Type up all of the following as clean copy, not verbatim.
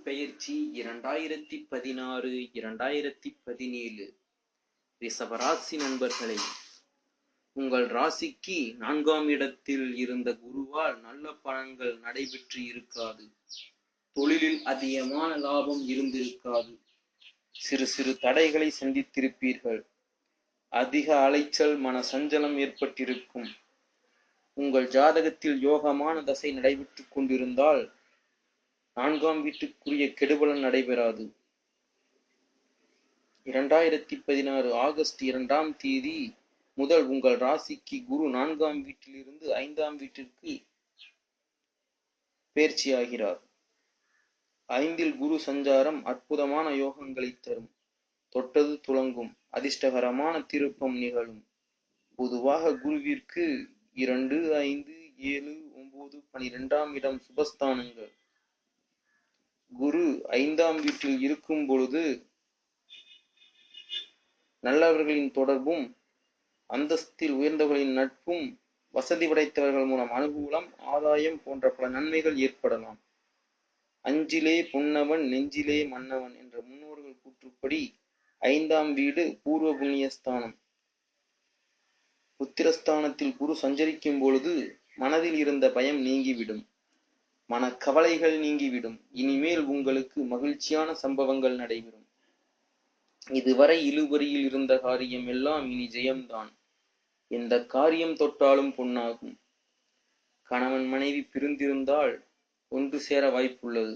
பெயர்ச்சி 2016 2017 ரிஷபராசி நண்பர்களே, உங்கள் ராசிக்கு 4ஆம் இடத்தில் இருந்த குருவால் நல்ல பலன்கள் நடைபெற்று இருக்காது. தொழிலில் அதிகமான லாபம் இருந்திருக்காது. சிறு சிறு தடைகளை சந்தித்திருப்பீர்கள். அதிக அலைச்சல், மன சஞ்சலம் ஏற்பட்டிருக்கும். உங்கள் ஜாதகத்தில் யோகமான தசை நடைபெற்றுக் கொண்டிருந்தால் 4ஆம் வீட்டுக்குரிய கெடுபலன் நடைபெறாது. 2016 ஆகஸ்ட் 2ஆம் தேதி முதல் உங்கள் ராசிக்கு குரு 4ஆம் வீட்டிலிருந்து 5ஆம் வீட்டிற்கு பெயர்ச்சியாகிறார். 5இல் குரு சஞ்சாரம் அற்புதமான யோகங்களை தரும். தொட்டது துலங்கும். அதிர்ஷ்டகரமான திருப்பம் நிகழும். பொதுவாக குருவிற்கு 2, 5, 7, 9, 12ஆம் இடம் சுபஸ்தானங்கள். குரு 5ஆம் வீட்டில் இருக்கும் பொழுது நல்லவர்களின் தொடர்பும், அந்தஸ்தில் உயர்ந்தவர்களின் நட்பும், வசதி படைத்தவர்கள் மூலம் அனுகூலம், ஆதாயம் போன்ற பல நன்மைகள் ஏற்படலாம். அஞ்சிலே பொன்னவன் நெஞ்சிலே மன்னவன் என்ற முன்னோர்கள் கூற்றுப்படி 5ஆம் வீடு பூர்வ புண்ணியஸ்தானம். புத்திரஸ்தானத்தில் குரு சஞ்சரிக்கும் பொழுது மனதில் இருந்த பயம் நீங்கிவிடும். மனக்கவலைகள் நீங்கிவிடும். இனிமேல் உங்களுக்கு மகிழ்ச்சியான சம்பவங்கள் நடைபெறும். இதுவரை இழுபறியில் இருந்த காரியம் எல்லாம் இனி ஜெயம்தான். எந்த காரியம் தொட்டாலும் பொன்னாகும். கணவன் மனைவி பிரிந்திருந்தால் ஒன்று சேர வாய்ப்புள்ளது.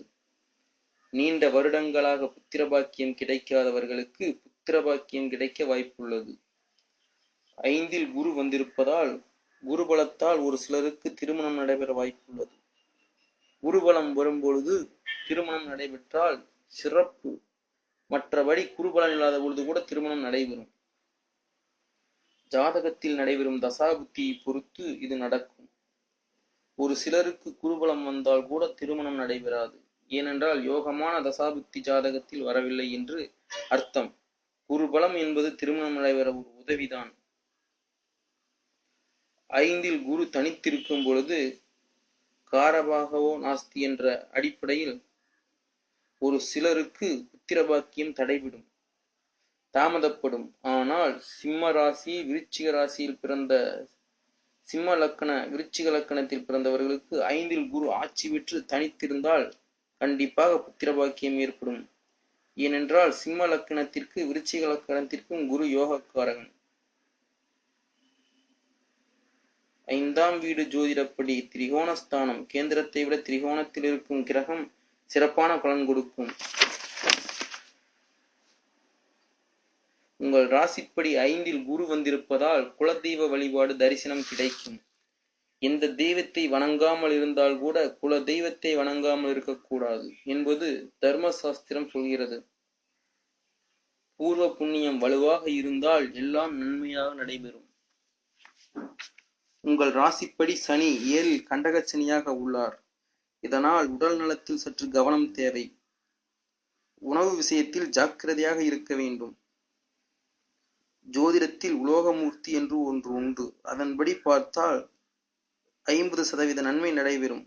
நீண்ட வருடங்களாக புத்திரபாக்கியம் கிடைக்காதவர்களுக்கு புத்திரபாக்கியம் கிடைக்க வாய்ப்புள்ளது. 5இல் குரு வந்திருப்பதால் குருபலத்தால் ஒரு சிலருக்கு திருமணம் நடைபெற வாய்ப்புள்ளது. குருபலம் வரும்பொழுது திருமணம் நடைபெற்றால் சிறப்பு. மற்றபடி குருபலன் இல்லாத பொழுது கூட திருமணம் நடைபெறும். ஜாதகத்தில் நடைபெறும் தசாபுத்தியை பொறுத்து இது நடக்கும். ஒரு சிலருக்கு குருபலம் வந்தால் கூட திருமணம் நடைபெறாது. ஏனென்றால் யோகமான தசாபுத்தி ஜாதகத்தில் வரவில்லை என்று அர்த்தம். குருபலம் என்பது திருமணம் நடைபெற ஒரு உதவிதான். 5இல் குரு தனித்திருக்கும் பொழுது காரபாகவோ நாஸ்தி என்ற அடிப்படையில் ஒரு சிலருக்கு புத்திரபாக்கியம் தடைவிடும், தாமதப்படும். ஆனால் சிம்ம ராசி, விருச்சிக ராசியில் பிறந்த சிம்ம லக்கண, விருச்சிக லக்கணத்தில் பிறந்தவர்களுக்கு 5இல் குரு ஆட்சி பெற்று தனித்திருந்தால் கண்டிப்பாக புத்திரபாக்கியம் ஏற்படும். ஏனென்றால் சிம்ம லக்கணத்திற்கு விருச்சிக லக்கணத்திற்கும் குரு யோகக்காரகன். 5ஆம் வீடு ஜோதிடப்படி திரிகோணஸ்தானம். கேந்திரத்தை விட திரிகோணத்தில் இருக்கும் கிரகம் சிறப்பான பலன் கொடுக்கும். உங்கள் ராசிப்படி 5இல் குரு வந்திருப்பதால் குலதெய்வ வழிபாடு தரிசனம் கிடைக்கும். எந்த தெய்வத்தை வணங்காமல் இருந்தால் கூட குல தெய்வத்தை வணங்காமல் இருக்கக்கூடாது என்பது தர்மசாஸ்திரம் சொல்கிறது. பூர்வ புண்ணியம் வலுவாக இருந்தால் எல்லாம் நன்மையாக நடைபெறும். உங்கள் ராசிப்படி சனி 7இல் கண்டக சனியாக உள்ளார். இதனால் உடல் நலத்தில் சற்று கவனம் தேவை. உணவு விஷயத்தில் ஜாக்கிரதையாக இருக்க வேண்டும். ஜோதிடத்தில் உலோகமூர்த்தி என்று ஒன்று உண்டு. அதன்படி பார்த்தால் 50% நன்மை நடைபெறும்.